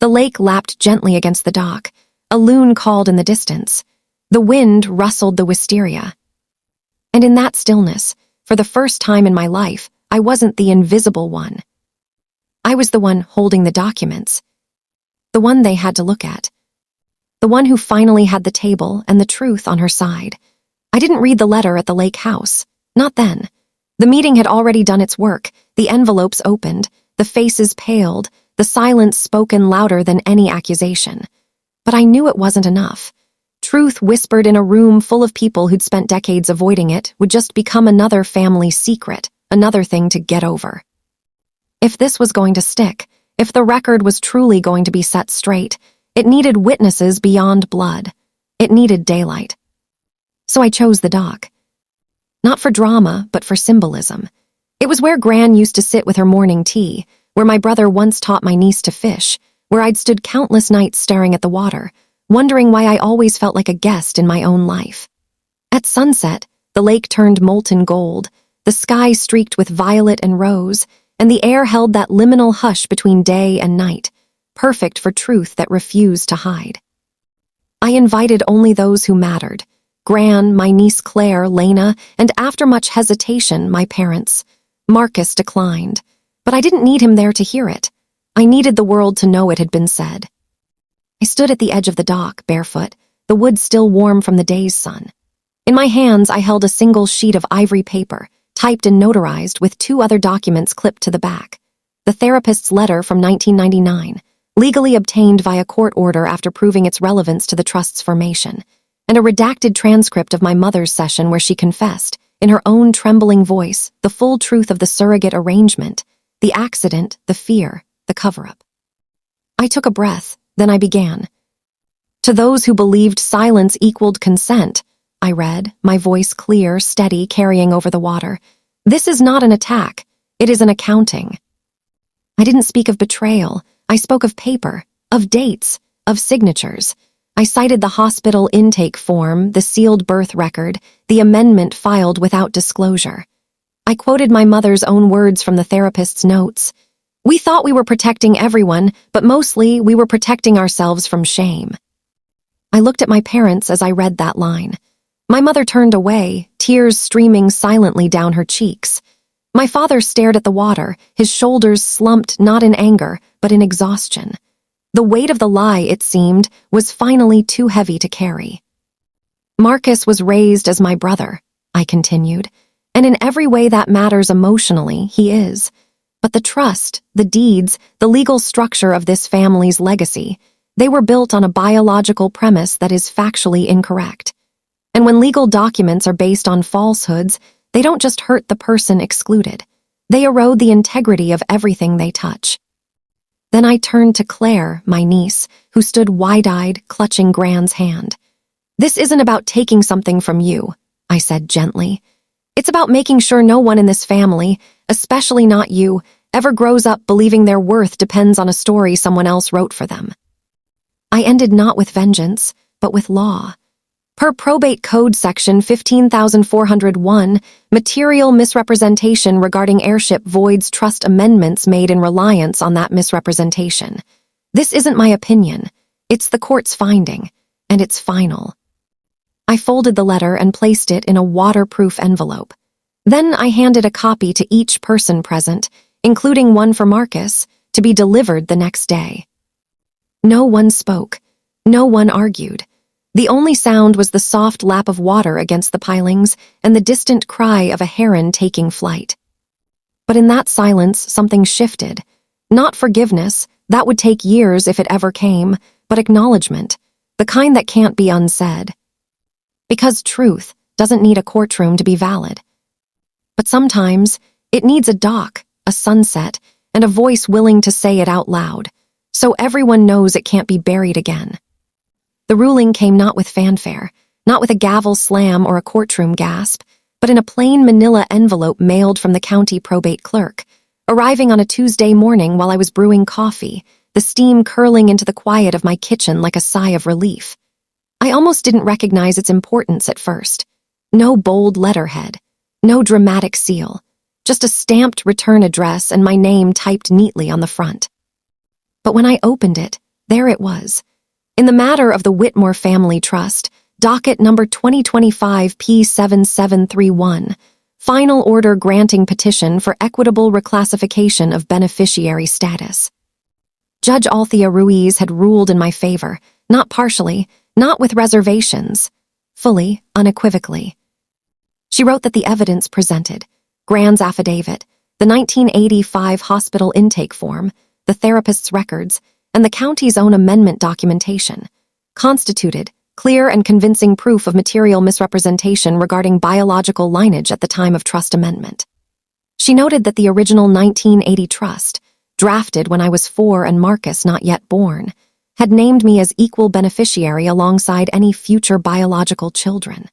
The lake lapped gently against the dock. A loon called in the distance. The wind rustled the wisteria. And in that stillness, for the first time in my life, I wasn't the invisible one. I was the one holding the documents. The one they had to look at. The one who finally had the table and the truth on her side. I didn't read the letter at the lake house. Not then. The meeting had already done its work. The envelopes opened. The faces paled. The silence spoken louder than any accusation. But I knew it wasn't enough. Truth whispered in a room full of people who'd spent decades avoiding it would just become another family secret, another thing to get over. If this was going to stick, if the record was truly going to be set straight, it needed witnesses beyond blood. It needed daylight. So I chose the dock. Not for drama, but for symbolism. It was where Gran used to sit with her morning tea, where my brother once taught my niece to fish, where I'd stood countless nights staring at the water, wondering why I always felt like a guest in my own life. At sunset, the lake turned molten gold, the sky streaked with violet and rose, and the air held that liminal hush between day and night, perfect for truth that refused to hide. I invited only those who mattered. Gran, my niece Claire, Lena, and after much hesitation, my parents. Marcus declined, but I didn't need him there to hear it. I needed the world to know it had been said. I stood at the edge of the dock, barefoot, the wood still warm from the day's sun. In my hands, I held a single sheet of ivory paper, typed and notarized with 2 other documents clipped to the back. The therapist's letter from 1999, legally obtained via court order after proving its relevance to the trust's formation, and a redacted transcript of my mother's session where she confessed, in her own trembling voice, the full truth of the surrogate arrangement, the accident, the fear, the cover-up. I took a breath, then I began. "To those who believed silence equaled consent," I read, my voice clear, steady, carrying over the water. "This is not an attack. It is an accounting." I didn't speak of betrayal. I spoke of paper, of dates, of signatures. I cited the hospital intake form, the sealed birth record, the amendment filed without disclosure. I quoted my mother's own words from the therapist's notes. "We thought we were protecting everyone, but mostly we were protecting ourselves from shame." I looked at my parents as I read that line. My mother turned away, tears streaming silently down her cheeks. My father stared at the water, his shoulders slumped not in anger, but in exhaustion. The weight of the lie, it seemed, was finally too heavy to carry. "Marcus was raised as my brother," I continued, "and in every way that matters emotionally, he is. But the trust, the deeds, the legal structure of this family's legacy, they were built on a biological premise that is factually incorrect. And when legal documents are based on falsehoods, they don't just hurt the person excluded. They erode the integrity of everything they touch. Then I turned to Claire, my niece, who stood wide-eyed, clutching Gran's hand. "This isn't about taking something from you," I said gently. "It's about making sure no one in this family, especially not you, ever grows up believing their worth depends on a story someone else wrote for them." I ended not with vengeance, but with law. Per Probate Code Section 15401, material misrepresentation regarding heirship voids trust amendments made in reliance on that misrepresentation. This isn't my opinion. It's the court's finding, and it's final. I folded the letter and placed it in a waterproof envelope. Then I handed a copy to each person present, including one for Marcus, to be delivered the next day. No one spoke. No one argued. The only sound was the soft lap of water against the pilings and the distant cry of a heron taking flight. But in that silence, something shifted. Not forgiveness, that would take years if it ever came, but acknowledgement, the kind that can't be unsaid. Because truth doesn't need a courtroom to be valid. But sometimes it needs a dock, a sunset, and a voice willing to say it out loud, so everyone knows it can't be buried again. The ruling came not with fanfare, not with a gavel slam or a courtroom gasp, but in a plain manila envelope mailed from the county probate clerk, arriving on a Tuesday morning while I was brewing coffee, the steam curling into the quiet of my kitchen like a sigh of relief. I almost didn't recognize its importance at first. No bold letterhead, no dramatic seal, just a stamped return address and my name typed neatly on the front. But when I opened it, there it was. In the matter of the Whitmore Family Trust, docket number 2025 P7731, final order granting petition for equitable reclassification of beneficiary status. Judge Althea Ruiz had ruled in my favor, not partially, not with reservations, fully, unequivocally. She wrote that the evidence presented, Gran's affidavit, the 1985 hospital intake form, the therapist's records, and the county's own amendment documentation, constituted clear and convincing proof of material misrepresentation regarding biological lineage at the time of trust amendment. She noted that the original 1980 trust, drafted when I was 4 and Marcus not yet born, had named me as equal beneficiary alongside any future biological children.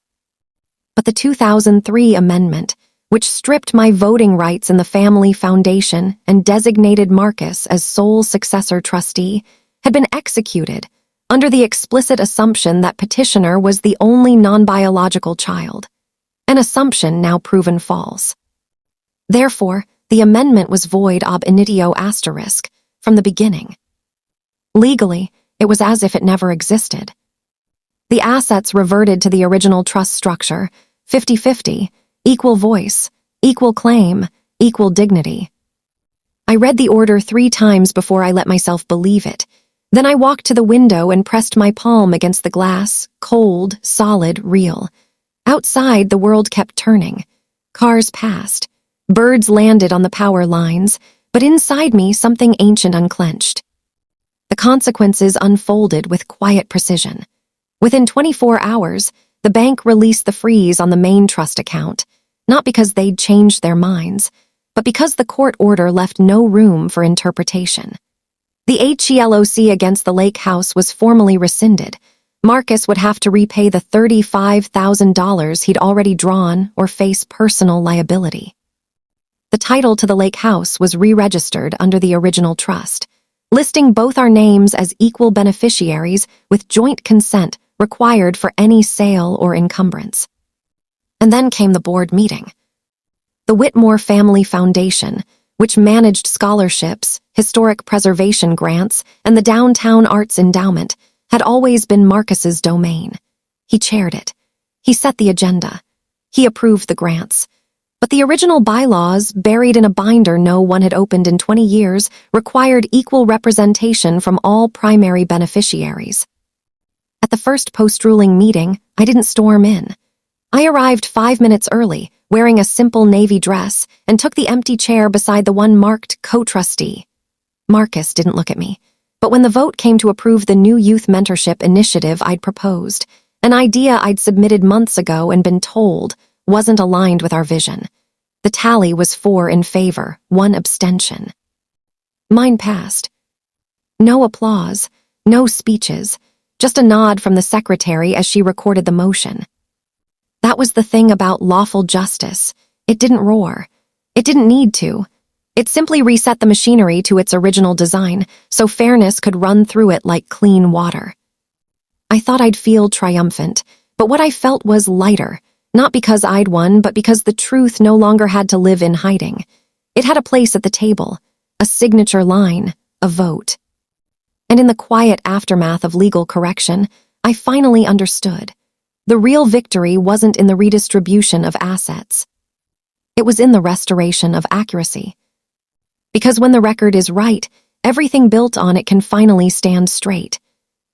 But the 2003 amendment, which stripped my voting rights in the family foundation and designated Marcus as sole successor trustee, had been executed under the explicit assumption that petitioner was the only non-biological child, an assumption now proven false. Therefore, the amendment was void ab initio asterisk from the beginning. Legally, it was as if it never existed. The assets reverted to the original trust structure, 50-50, equal voice, equal claim, equal dignity. I read the order 3 times before I let myself believe it. Then I walked to the window and pressed my palm against the glass, cold, solid, real. Outside, the world kept turning. Cars passed. Birds landed on the power lines, but inside me something ancient unclenched. The consequences unfolded with quiet precision. Within 24 hours, the bank released the freeze on the main trust account, not because they'd changed their minds, but because the court order left no room for interpretation. The HELOC against the lake house was formally rescinded. Marcus would have to repay the $35,000 he'd already drawn or face personal liability. The title to the lake house was re-registered under the original trust, listing both our names as equal beneficiaries with joint consent required for any sale or encumbrance. And then came the board meeting. The Whitmore Family Foundation, which managed scholarships, historic preservation grants, and the Downtown Arts Endowment, had always been Marcus's domain. He chaired it. He set the agenda. He approved the grants. But the original bylaws, buried in a binder no one had opened in 20 years, required equal representation from all primary beneficiaries. At the first post-ruling meeting, I didn't storm in. I arrived 5 minutes early, wearing a simple navy dress, and took the empty chair beside the one marked co-trustee. Marcus didn't look at me, but when the vote came to approve the new youth mentorship initiative I'd proposed, an idea I'd submitted months ago and been told wasn't aligned with our vision, The tally was 4 in favor, 1 abstention. Mine passed. No applause, no speeches, just a nod from the secretary as she recorded the motion. That was the thing about lawful justice. It didn't roar. It didn't need to. It simply reset the machinery to its original design, so fairness could run through it like clean water. I thought I'd feel triumphant, but what I felt was lighter, not because I'd won, but because the truth no longer had to live in hiding. It had a place at the table, a signature line, a vote. And in the quiet aftermath of legal correction, I finally understood. The real victory wasn't in the redistribution of assets. It was in the restoration of accuracy. Because when the record is right, everything built on it can finally stand straight.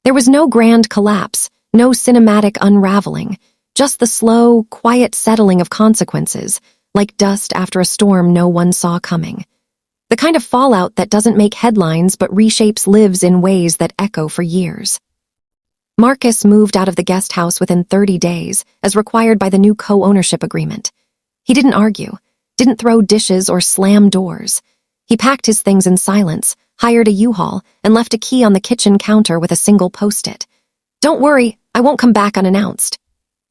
There was no grand collapse, no cinematic unraveling, just the slow, quiet settling of consequences, like dust after a storm no one saw coming. The kind of fallout that doesn't make headlines but reshapes lives in ways that echo for years. Marcus moved out of the guest house within 30 days, as required by the new co-ownership agreement. He didn't argue, didn't throw dishes or slam doors. He packed his things in silence, hired a U-Haul, and left a key on the kitchen counter with a single post-it. "Don't worry, I won't come back unannounced."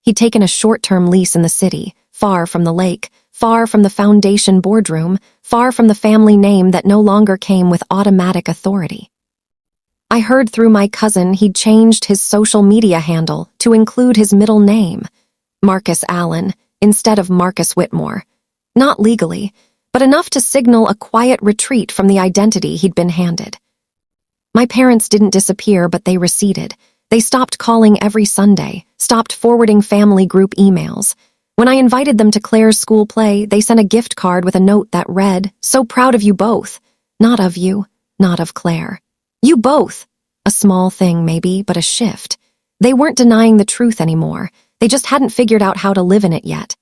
He'd taken a short-term lease in the city, far from the lake, far from the foundation boardroom, far from the family name that no longer came with automatic authority. I heard through my cousin he'd changed his social media handle to include his middle name, Marcus Allen, instead of Marcus Whitmore. Not legally, but enough to signal a quiet retreat from the identity he'd been handed. My parents didn't disappear, but they receded. They stopped calling every Sunday, stopped forwarding family group emails. When I invited them to Claire's school play, they sent a gift card with a note that read, "So proud of you both. Not of you, not of Claire. You both." A small thing, maybe, but a shift. They weren't denying the truth anymore. They just hadn't figured out how to live in it yet.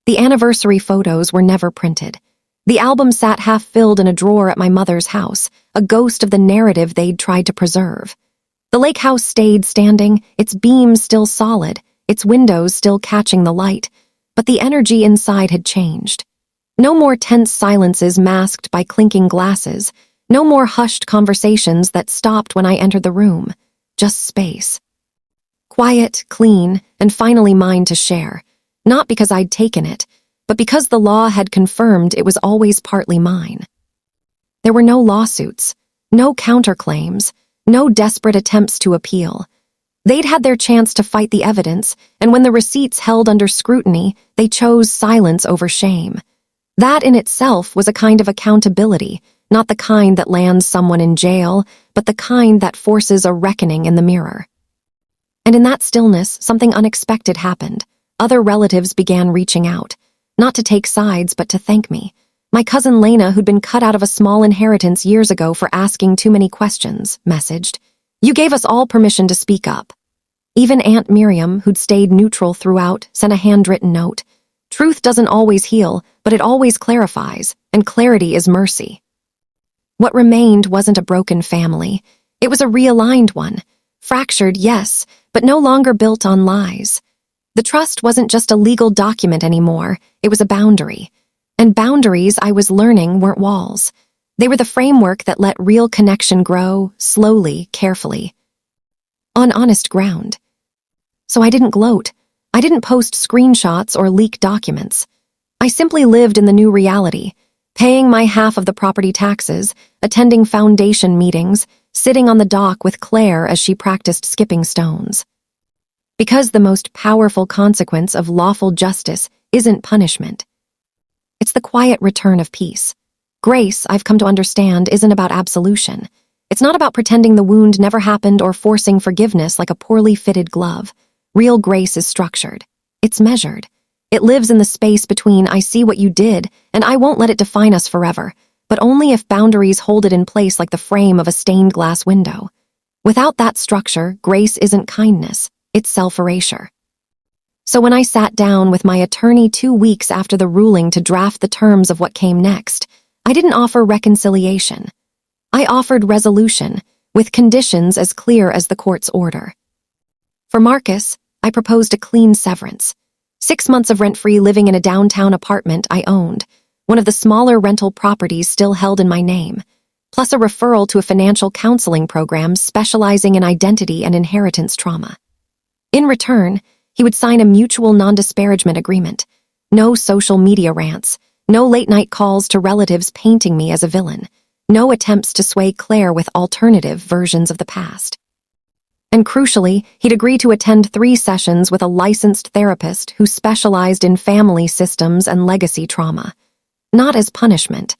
The anniversary photos were never printed. The album sat half-filled in a drawer at my mother's house, a ghost of the narrative they'd tried to preserve. The lake house stayed standing, its beams still solid, its windows still catching the light, but the energy inside had changed. No more tense silences masked by clinking glasses, no more hushed conversations that stopped when I entered the room, just space. Quiet, clean, and finally mine to share, not because I'd taken it, but because the law had confirmed it was always partly mine. There were no lawsuits, no counterclaims, no desperate attempts to appeal. They'd had their chance to fight the evidence, and when the receipts held under scrutiny, they chose silence over shame. That in itself was a kind of accountability, not the kind that lands someone in jail, but the kind that forces a reckoning in the mirror. And in that stillness, something unexpected happened. Other relatives began reaching out, not to take sides, but to thank me. My cousin Lena, who'd been cut out of a small inheritance years ago for asking too many questions, messaged, "You gave us all permission to speak up." Even Aunt Miriam, who'd stayed neutral throughout, sent a handwritten note. Truth doesn't always heal, but it always clarifies, and clarity is mercy. What remained wasn't a broken family. It was a realigned one. Fractured, yes, but no longer built on lies. The trust wasn't just a legal document anymore, it was a boundary. And boundaries, I was learning, weren't walls. They were the framework that let real connection grow, slowly, carefully. On honest ground. So I didn't gloat. I didn't post screenshots or leak documents. I simply lived in the new reality, paying my half of the property taxes, attending foundation meetings, sitting on the dock with Claire as she practiced skipping stones. Because the most powerful consequence of lawful justice isn't punishment. It's the quiet return of peace. Grace, I've come to understand, isn't about absolution. It's not about pretending the wound never happened or forcing forgiveness like a poorly fitted glove. Real grace is structured. It's measured. It lives in the space between "I see what you did" and "I won't let it define us forever," but only if boundaries hold it in place like the frame of a stained glass window. Without that structure, grace isn't kindness, it's self-erasure. So when I sat down with my attorney 2 weeks after the ruling to draft the terms of what came next, I didn't offer reconciliation. I offered resolution, with conditions as clear as the court's order. For Marcus, I proposed a clean severance. 6 months of rent-free living in a downtown apartment I owned, one of the smaller rental properties still held in my name, plus a referral to a financial counseling program specializing in identity and inheritance trauma. In return, he would sign a mutual non-disparagement agreement. No social media rants, no late-night calls to relatives painting me as a villain, no attempts to sway Claire with alternative versions of the past. And crucially, he'd agree to attend 3 sessions with a licensed therapist who specialized in family systems and legacy trauma. Not as punishment,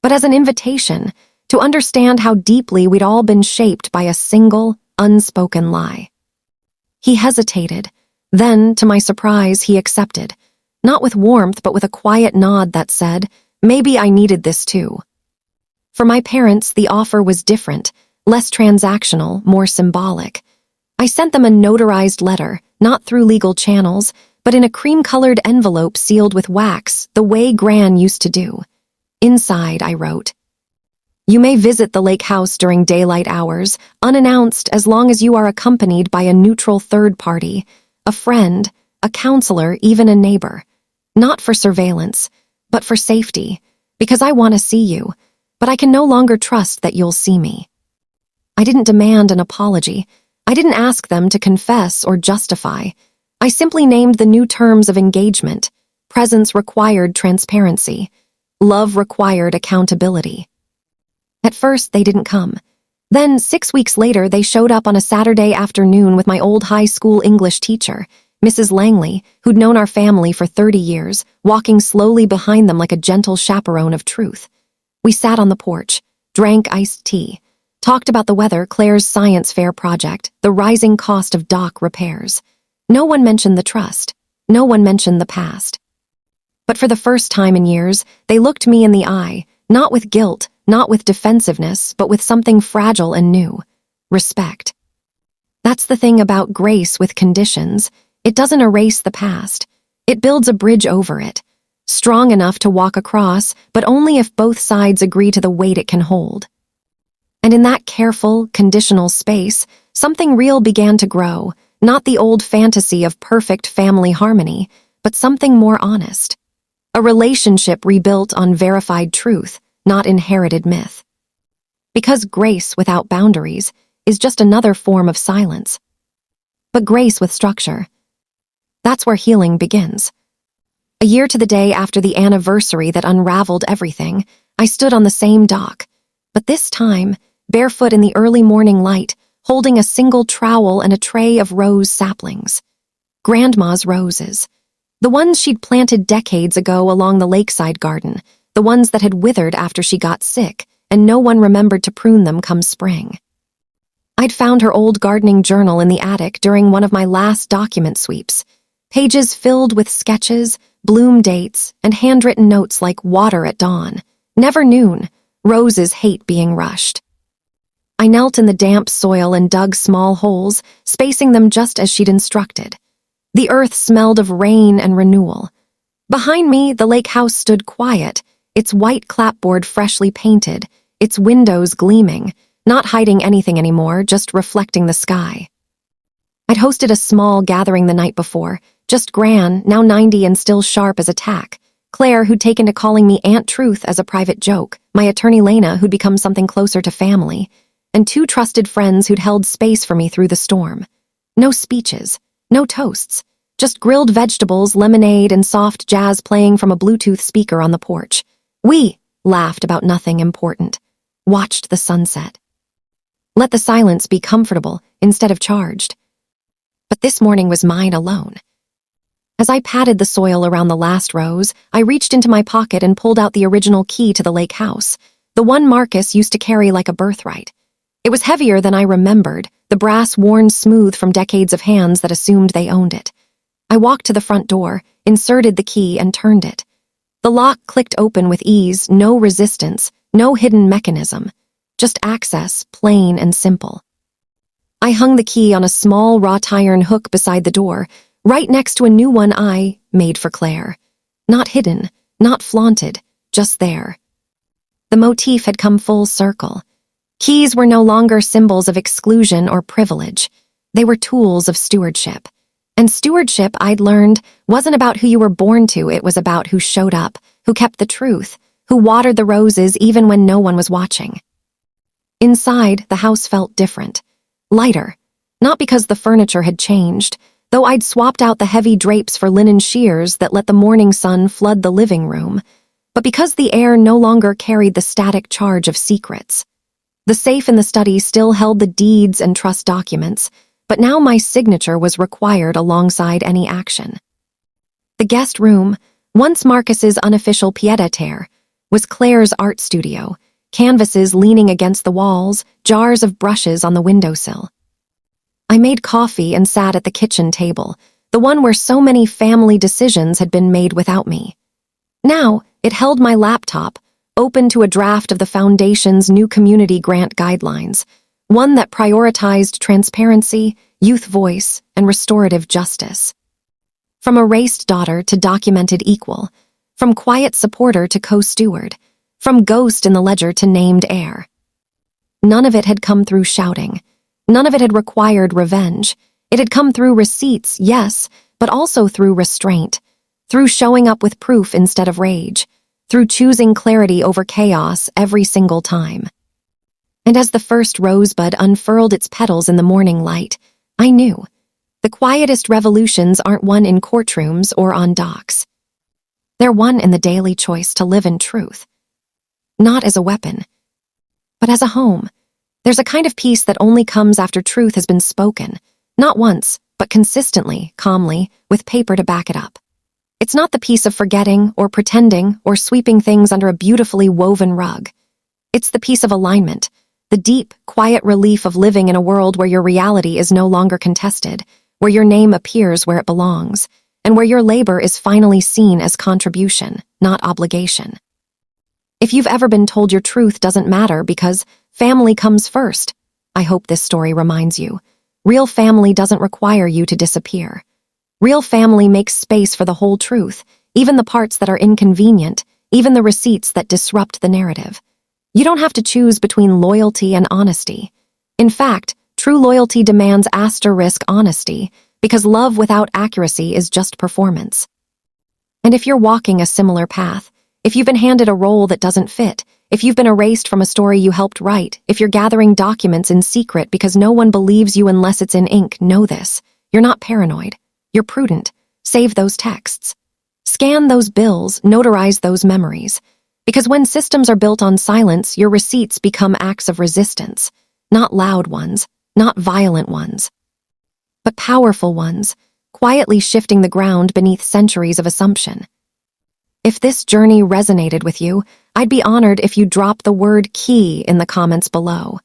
but as an invitation to understand how deeply we'd all been shaped by a single, unspoken lie. He hesitated. Then, to my surprise, he accepted. Not with warmth, but with a quiet nod that said, maybe I needed this too. For my parents, the offer was different, less transactional, more symbolic. I sent them a notarized letter, not through legal channels, but in a cream-colored envelope sealed with wax, the way Gran used to do. Inside, I wrote, "You may visit the lake house during daylight hours, unannounced as long as you are accompanied by a neutral third party, a friend, a counselor, even a neighbor. Not for surveillance, but for safety, because I want to see you, but I can no longer trust that you'll see me." I didn't demand an apology. I didn't ask them to confess or justify. I simply named the new terms of engagement. Presence required transparency. Love required accountability. At first, they didn't come. Then, 6 weeks later, they showed up on a Saturday afternoon with my old high school English teacher, Mrs. Langley, who'd known our family for 30 years, walking slowly behind them like a gentle chaperone of truth. We sat on the porch, drank iced tea, talked about the weather, Claire's science fair project, the rising cost of dock repairs. No one mentioned the trust. No one mentioned the past. But for the first time in years, they looked me in the eye, not with guilt, not with defensiveness, but with something fragile and new: respect. That's the thing about grace with conditions. It doesn't erase the past. It builds a bridge over it, strong enough to walk across, but only if both sides agree to the weight it can hold. And in that careful, conditional space, something real began to grow, not the old fantasy of perfect family harmony, but something more honest. A relationship rebuilt on verified truth, not inherited myth. Because grace without boundaries is just another form of silence. But grace with structure, that's where healing begins. A year to the day after the anniversary that unraveled everything, I stood on the same dock, but this time, barefoot in the early morning light, holding a single trowel and a tray of rose saplings. Grandma's roses. The ones she'd planted decades ago along the lakeside garden, the ones that had withered after she got sick, and no one remembered to prune them come spring. I'd found her old gardening journal in the attic during one of my last document sweeps, pages filled with sketches, bloom dates, and handwritten notes like water at dawn, never noon, roses hate being rushed. I knelt in the damp soil and dug small holes, spacing them just as she'd instructed. The earth smelled of rain and renewal. Behind me, the lake house stood quiet, its white clapboard freshly painted, its windows gleaming, not hiding anything anymore, just reflecting the sky. I'd hosted a small gathering the night before, just Gran, now 90 and still sharp as a tack, Claire, who'd taken to calling me Aunt Truth as a private joke, my attorney Lena, who'd become something closer to family, and 2 trusted friends who'd held space for me through the storm. No speeches, no toasts, just grilled vegetables, lemonade, and soft jazz playing from a Bluetooth speaker on the porch. We laughed about nothing important, watched the sunset. Let the silence be comfortable instead of charged. But this morning was mine alone. As I patted the soil around the last rose, I reached into my pocket and pulled out the original key to the lake house, the one Marcus used to carry like a birthright. It was heavier than I remembered, the brass worn smooth from decades of hands that assumed they owned it. I walked to the front door, inserted the key, and turned it. The lock clicked open with ease, no resistance, no hidden mechanism, just access, plain and simple. I hung the key on a small wrought iron hook beside the door, right next to a new one I made for Claire. Not hidden, not flaunted, just there. The motif had come full circle. Keys were no longer symbols of exclusion or privilege. They were tools of stewardship. And stewardship, I'd learned, wasn't about who you were born to, it was about who showed up, who kept the truth, who watered the roses even when no one was watching. Inside, the house felt different, lighter, not because the furniture had changed, though I'd swapped out the heavy drapes for linen shears that let the morning sun flood the living room, but because the air no longer carried the static charge of secrets. The safe in the study still held the deeds and trust documents, but now my signature was required alongside any action. The guest room, once Marcus's unofficial pied-à-terre, was Claire's art studio, canvases leaning against the walls, jars of brushes on the windowsill. I made coffee and sat at the kitchen table, the one where so many family decisions had been made without me. Now, it held my laptop, open to a draft of the Foundation's new community grant guidelines, one that prioritized transparency, youth voice, and restorative justice. From erased daughter to documented equal, from quiet supporter to co-steward, from ghost in the ledger to named heir. None of it had come through shouting. None of it had required revenge. It had come through receipts, yes, but also through restraint, through showing up with proof instead of rage, through choosing clarity over chaos every single time. And as the first rosebud unfurled its petals in the morning light, I knew the quietest revolutions aren't won in courtrooms or on docks. They're won in the daily choice to live in truth. Not as a weapon, but as a home. There's a kind of peace that only comes after truth has been spoken, not once, but consistently, calmly, with paper to back it up. It's not the peace of forgetting or pretending or sweeping things under a beautifully woven rug. It's the peace of alignment, the deep, quiet relief of living in a world where your reality is no longer contested, where your name appears where it belongs, and where your labor is finally seen as contribution, not obligation. If you've ever been told your truth doesn't matter because family comes first, I hope this story reminds you. Real family doesn't require you to disappear. Real family makes space for the whole truth, even the parts that are inconvenient, even the receipts that disrupt the narrative. You don't have to choose between loyalty and honesty. In fact, true loyalty demands asterisk honesty, because love without accuracy is just performance. And if you're walking a similar path, if you've been handed a role that doesn't fit, if you've been erased from a story you helped write, if you're gathering documents in secret because no one believes you unless it's in ink, know this. You're not paranoid. You're prudent. Save those texts. Scan those bills, notarize those memories. Because when systems are built on silence, your receipts become acts of resistance. Not loud ones, not violent ones, but powerful ones, quietly shifting the ground beneath centuries of assumption. If this journey resonated with you, I'd be honored if you drop the word key in the comments below.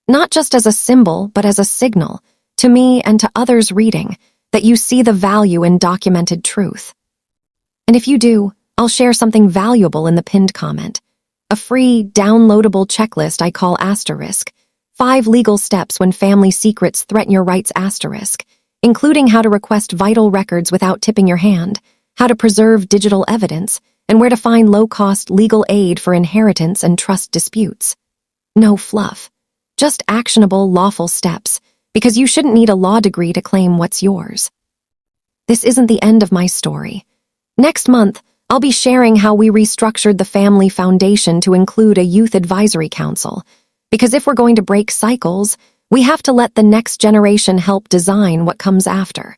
Not just as a symbol, but as a signal, to me and to others reading, that you see the value in documented truth. And if you do, I'll share something valuable in the pinned comment. A free, downloadable checklist I call Asterisk. 5 legal steps when family secrets threaten your rights asterisk, including how to request vital records without tipping your hand, how to preserve digital evidence, and where to find low-cost legal aid for inheritance and trust disputes. No fluff. Just actionable, lawful steps, because you shouldn't need a law degree to claim what's yours. This isn't the end of my story. Next month, I'll be sharing how we restructured the Family Foundation to include a youth advisory council, because if we're going to break cycles, we have to let the next generation help design what comes after.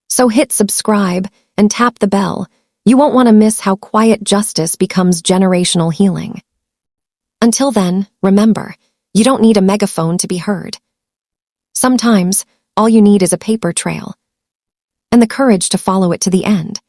So hit subscribe and tap the bell. You won't want to miss how quiet justice becomes generational healing. Until then, remember, you don't need a megaphone to be heard. Sometimes, all you need is a paper trail and the courage to follow it to the end.